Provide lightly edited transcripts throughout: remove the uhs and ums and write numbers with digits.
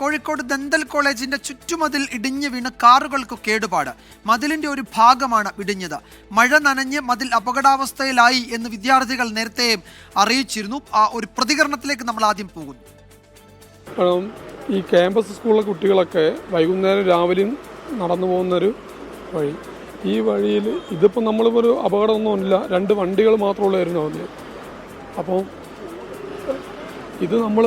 Kozhikode dental കോളേജിന്റെ ചുറ്റുമതിൽ ഇടിഞ്ഞു വീണ് കാറുകൾക്ക് കേടുപാട്. മതിലിന്റെ ഒരു ഭാഗമാണ് ഇടിഞ്ഞത്. മഴ നനഞ്ഞ് മതിൽ അപകടാവസ്ഥയിലായി എന്ന് വിദ്യാർത്ഥികൾ നേരത്തെ അറിയിച്ചിരുന്നു. ഒരു പ്രതികരണത്തിലേക്ക് നമ്മൾ ആദ്യം പോകുന്നു. ഈ ക്യാമ്പസ് സ്കൂളിലെ കുട്ടികളൊക്കെ വൈകുന്നേരം രാവിലെയും നടന്നു പോകുന്നൊരു വഴി. ഈ വഴിയിൽ ഇതിപ്പോൾ നമ്മളിപ്പോൾ അപകടമൊന്നുമില്ല, 2 വണ്ടികൾ മാത്രമുള്ളായിരുന്നു അതിൽ. അപ്പോൾ ഇത് നമ്മൾ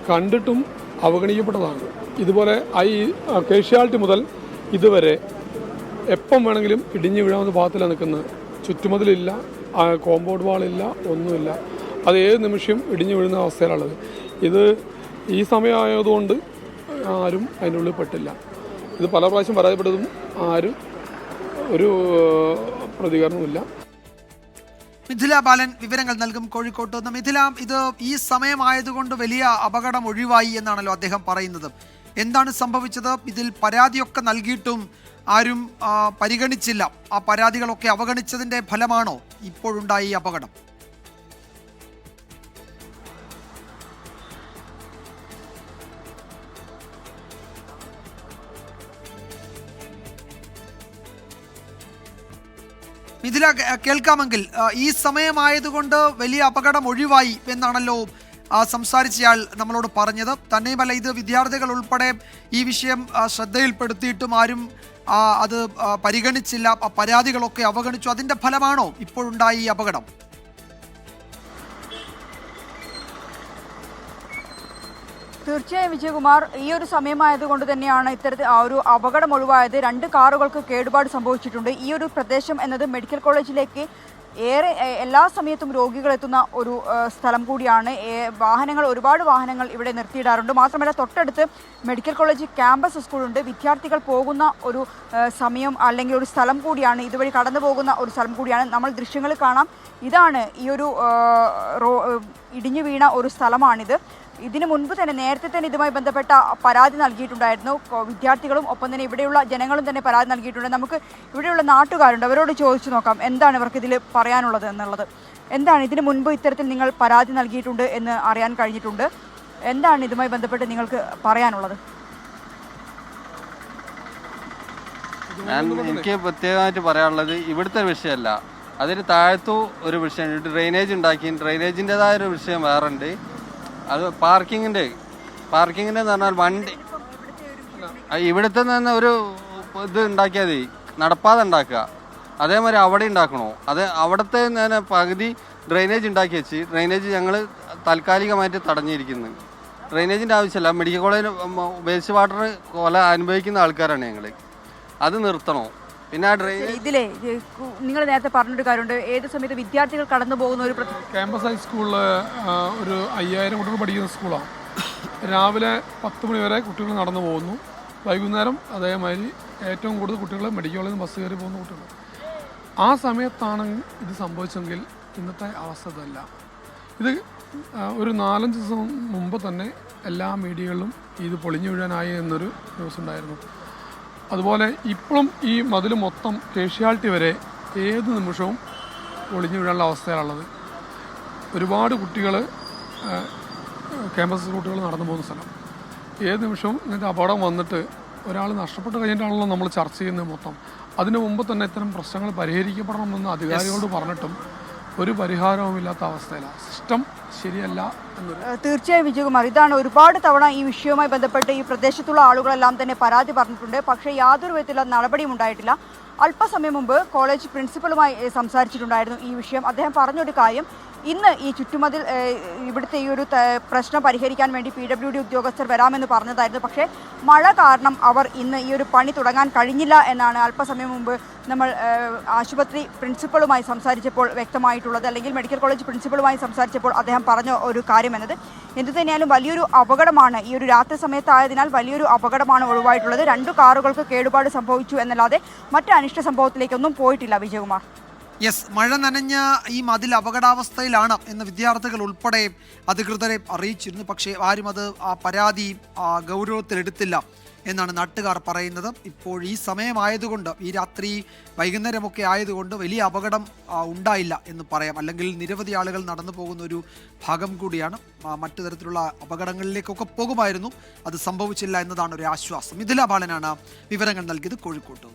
കണ്ടിട്ടും അവഗണിക്കപ്പെട്ടതാണ്. ഇതുപോലെ കേഷ്യാലിറ്റി മുതൽ ഇതുവരെ എപ്പം വേണമെങ്കിലും ഇടിഞ്ഞു വീഴാവുന്ന ഭാഗത്തിലാണ് നിൽക്കുന്നത്. ചുറ്റുമതിലില്ല, കോമ്പൗണ്ട് വാളില്ല, ഒന്നുമില്ല. അത് ഏത് നിമിഷം ഇടിഞ്ഞു വീഴുന്ന അവസ്ഥയിലുള്ളത്. ഇത് ഈ സമയമായതുകൊണ്ട് ആരും അതിനുള്ളിൽ പെട്ടില്ല. ഇത് പല പ്രാവശ്യം പരാജയപ്പെട്ടതും ആരും ഒരു പ്രതികരണവുമില്ല. മിഥില ബാലൻ വിവരങ്ങൾ നൽകും കോഴിക്കോട്ട് നിന്ന്. മിഥില, ഇത് ഈ സമയമായതുകൊണ്ട് വലിയ അപകടം ഒഴിവായി എന്നാണല്ലോ അദ്ദേഹം പറയുന്നത്. എന്താണ് സംഭവിച്ചത്? ഇതിൽ പരാതിയൊക്കെ നൽകിയിട്ടും ആരും പരിഗണിച്ചില്ല. ആ പരാതികളൊക്കെ അവഗണിച്ചതിന്റെ ഫലമാണോ ഇപ്പോഴുണ്ടായ ഈ അപകടം? മിഥില, കേൾക്കാമെങ്കിൽ ഈ സമയമായതുകൊണ്ട് വലിയ അപകടം ഒഴിവായി എന്നാണല്ലോ സംസാരിച്ചയാൾ നമ്മളോട് പറഞ്ഞത്. തന്നെയുമല്ല, ഇത് വിദ്യാർത്ഥികൾ ഉൾപ്പെടെ ഈ വിഷയം ശ്രദ്ധയിൽപ്പെടുത്തിയിട്ടും ആരും അത് പരിഗണിച്ചില്ല. പരാതികളൊക്കെ അവഗണിച്ചു. അതിന്റെ ഫലമാണോ ഇപ്പോഴുണ്ടായ ഈ അപകടം? തീർച്ചയായും വിജയകുമാർ, ഈ ഒരു സമയമായതുകൊണ്ട് തന്നെയാണ് ഇത്തരത്തിൽ ഒരു അപകടം ഒഴിവായത്. 2 കാറുകൾക്ക് കേടുപാട് സംഭവിച്ചിട്ടുണ്ട്. ഈ ഒരു പ്രദേശം എന്നത് മെഡിക്കൽ കോളേജിലേക്ക് എല്ലാ സമയത്തും രോഗികൾ എത്തുന്ന ഒരു സ്ഥലം കൂടിയാണ്. ഒരുപാട് വാഹനങ്ങൾ ഇവിടെ നിർത്തിയിടാറുണ്ട്. മാത്രമല്ല, തൊട്ടടുത്ത് മെഡിക്കൽ കോളേജ് ക്യാമ്പസ് സ്കൂളുണ്ട്. വിദ്യാർത്ഥികൾ പോകുന്ന ഒരു സമയം അല്ലെങ്കിൽ ഒരു സ്ഥലം കൂടിയാണ്, ഇതുവഴി കടന്നു പോകുന്ന ഒരു സ്ഥലം കൂടിയാണ്. നമ്മൾ ദൃശ്യങ്ങൾ കാണാം. ഇതാണ് ഈ ഒരു ഇടിഞ്ഞു വീണ ഒരു സ്ഥലമാണിത്. ഇതിനു മുൻപ് തന്നെ നേരത്തെ തന്നെ ഇതുമായി ബന്ധപ്പെട്ട പരാതി നൽകിയിട്ടുണ്ടായിരുന്നു. വിദ്യാർത്ഥികളും ഒപ്പം തന്നെ ഇവിടെയുള്ള ജനങ്ങളും തന്നെ പരാതി നൽകിയിട്ടുണ്ട്. നമുക്ക് ഇവിടെയുള്ള നാട്ടുകാരുണ്ട്, അവരോട് ചോദിച്ചു നോക്കാം എന്താണ് ഇവർക്ക് ഇതിൽ പറയാനുള്ളത് എന്നുള്ളത്. എന്താണ് ഇതിനു മുൻപ് ഇത്തരത്തിൽ നിങ്ങൾ പരാതി നൽകിയിട്ടുണ്ട് എന്ന് അറിയാൻ കഴിഞ്ഞിട്ടുണ്ട്. എന്താണ് ഇതുമായി ബന്ധപ്പെട്ട് നിങ്ങൾക്ക് പറയാനുള്ളത്? എനിക്ക് പ്രത്യേകമായിട്ട് പറയാനുള്ളത് ഇവിടുത്തെ വിഷയമല്ല, അതിന് താഴത്തു ഒരു വിഷയം ഡ്രെയിനേജ് ഉണ്ടാക്കി. ഡ്രെയിനേജിൻ്റെതായ ഒരു വിഷയം വേറെ ഉണ്ട്. അത് പാർക്കിങ്ങിൻ്റെ എന്ന് പറഞ്ഞാൽ വണ്ടി ഇവിടുത്തെ തന്നെ ഒരു ഇത് ഉണ്ടാക്കിയാൽ മതി, നടപ്പാതെ ഉണ്ടാക്കുക. അതേമാതിരി അവിടെ ഉണ്ടാക്കണോ? അവിടുത്തെ തന്നെ പകുതി ഡ്രെയിനേജ് ഉണ്ടാക്കി വെച്ച് ഡ്രെയിനേജ് ഞങ്ങൾ താൽക്കാലികമായിട്ട് തടഞ്ഞിരിക്കുന്നു. ഡ്രെയിനേജിൻ്റെ ആവശ്യമില്ല. മെഡിക്കൽ കോളേജിന് വേസ്റ്റ് വാട്ടർ കൊല അനുഭവിക്കുന്ന ആൾക്കാരാണ് ഞങ്ങൾ. അത് നിർത്തണോ? പിന്നെ ആ ഇതിലെ നിങ്ങൾ നേരത്തെ പറഞ്ഞൊരു കാര്യമുണ്ട്, ഏത് സമയത്ത് വിദ്യാർത്ഥികൾ കടന്നു പോകുന്ന ഒരു ക്യാമ്പസ് ഹൈസ്കൂളിൽ ഒരു 5000 കുട്ടികൾ പഠിക്കുന്ന സ്കൂളാണ്. രാവിലെ 10 മണി വരെ കുട്ടികൾ നടന്നു പോകുന്നു. വൈകുന്നേരം അതേമാതിരി ഏറ്റവും കൂടുതൽ കുട്ടികൾ മെഡിക്കൽ കോളേജിൽ ബസ് കയറി പോകുന്ന കുട്ടികൾ. ആ സമയത്താണ് ഇത് സംഭവിച്ചെങ്കിൽ ഇന്നത്തെ അവസ്ഥ ഇതല്ല. ഇത് ഒരു 4-5 ദിവസം മുമ്പ് തന്നെ എല്ലാ മീഡിയകളിലും ഇത് പൊളിഞ്ഞു വീഴാനായി എന്നൊരു ന്യൂസ് ഉണ്ടായിരുന്നു. അതുപോലെ ഇപ്പോഴും ഈ മതിൽ മൊത്തം കേഷ്യാലിറ്റി വരെ ഏത് നിമിഷവും ഒളിഞ്ഞു വീഴാനുള്ള അവസ്ഥയിലുള്ളത്. ഒരുപാട് കുട്ടികൾ ക്യാമ്പസ് കുട്ടികൾ നടന്നു പോകുന്ന സ്ഥലം. ഏത് നിമിഷവും ഇങ്ങനത്തെ അപകടം വന്നിട്ട് ഒരാൾ നഷ്ടപ്പെട്ട് കഴിഞ്ഞിട്ടാണല്ലോ നമ്മൾ ചർച്ച ചെയ്യുന്നത് മൊത്തം. അതിനു മുമ്പ് തന്നെ ഇത്തരം പ്രശ്നങ്ങൾ പരിഹരിക്കപ്പെടണമെന്ന് അധികാരികളോട് പറഞ്ഞിട്ടും ഒരു പരിഹാരവുമില്ലാത്ത അവസ്ഥയിലാണ്. സിസ്റ്റം ശരിയല്ല എന്നൊരു. തീർച്ചയായും വിജയകുമാർ, ഇതാണ് ഒരുപാട് തവണ ഈ വിഷയവുമായി ബന്ധപ്പെട്ട് ഈ പ്രദേശത്തുള്ള ആളുകളെല്ലാം തന്നെ പരാതി പറഞ്ഞിട്ടുണ്ട്. പക്ഷേ യാതൊരു വിധത്തിലുള്ള നടപടിയും ഉണ്ടായിട്ടില്ല. അല്പസമയം മുമ്പ് കോളേജ് പ്രിൻസിപ്പലുമായി സംസാരിച്ചിട്ടുണ്ടായിരുന്നു ഈ വിഷയം. അദ്ദേഹം പറഞ്ഞൊരു കാര്യം, ഇന്ന് ഈ ചുറ്റുമതിൽ ഇവിടുത്തെ ഈ ഒരു പ്രശ്നം പരിഹരിക്കാൻ വേണ്ടി PWD ഉദ്യോഗസ്ഥർ വരാമെന്ന് പറഞ്ഞതായിരുന്നു. പക്ഷേ മഴ കാരണം അവർ ഇന്ന് ഈ ഒരു പണി തുടങ്ങാൻ കഴിഞ്ഞില്ല എന്നാണ് അല്പസമയം മുമ്പ് നമ്മൾ ആശുപത്രി പ്രിൻസിപ്പളുമായി സംസാരിച്ചപ്പോൾ വ്യക്തമായിട്ടുള്ളത്, അല്ലെങ്കിൽ മെഡിക്കൽ കോളേജ് പ്രിൻസിപ്പളുമായി സംസാരിച്ചപ്പോൾ അദ്ദേഹം പറഞ്ഞ ഒരു കാര്യം എന്നത്. എന്തു തന്നെയാലും വലിയൊരു അപകടമാണ്, ഈ ഒരു രാത്രി സമയത്തായതിനാൽ വലിയൊരു അപകടമാണ് ഒഴിവായിട്ടുള്ളത്. 2 കാറുകൾക്ക് കേടുപാട് സംഭവിച്ചു എന്നല്ലാതെ മറ്റ് അനിഷ്ട സംഭവത്തിലേക്കൊന്നും പോയിട്ടില്ല വിജയകുമാർ. യെസ്, മഴ നനഞ്ഞ ഈ മതിൽ അപകടാവസ്ഥയിലാണ് എന്ന് വിദ്യാർത്ഥികൾ ഉൾപ്പെടെ അധികൃതരെ അറിയിച്ചിരുന്നു. പക്ഷേ ആരും ആ പരാതി ഗൗരവത്തിലെടുത്തില്ല എന്നാണ് നാട്ടുകാർ പറയുന്നത്. ഇപ്പോൾ ഈ സമയമായതുകൊണ്ട്, ഈ രാത്രി വൈകുന്നേരമൊക്കെ ആയതുകൊണ്ട് വലിയ അപകടം ഉണ്ടായില്ല എന്ന് പറയാം. അല്ലെങ്കിൽ നിരവധി ആളുകൾ നടന്നു പോകുന്ന ഒരു ഭാഗം കൂടിയാണ്. മറ്റു തരത്തിലുള്ള അപകടങ്ങളിലേക്കൊക്കെ പോകുമായിരുന്നു, അത് സംഭവിച്ചില്ല എന്നതാണ് ഒരു ആശ്വാസം. മിഥില ബാലനാണ് വിവരങ്ങൾ നൽകിയത് കോഴിക്കോട്ട്.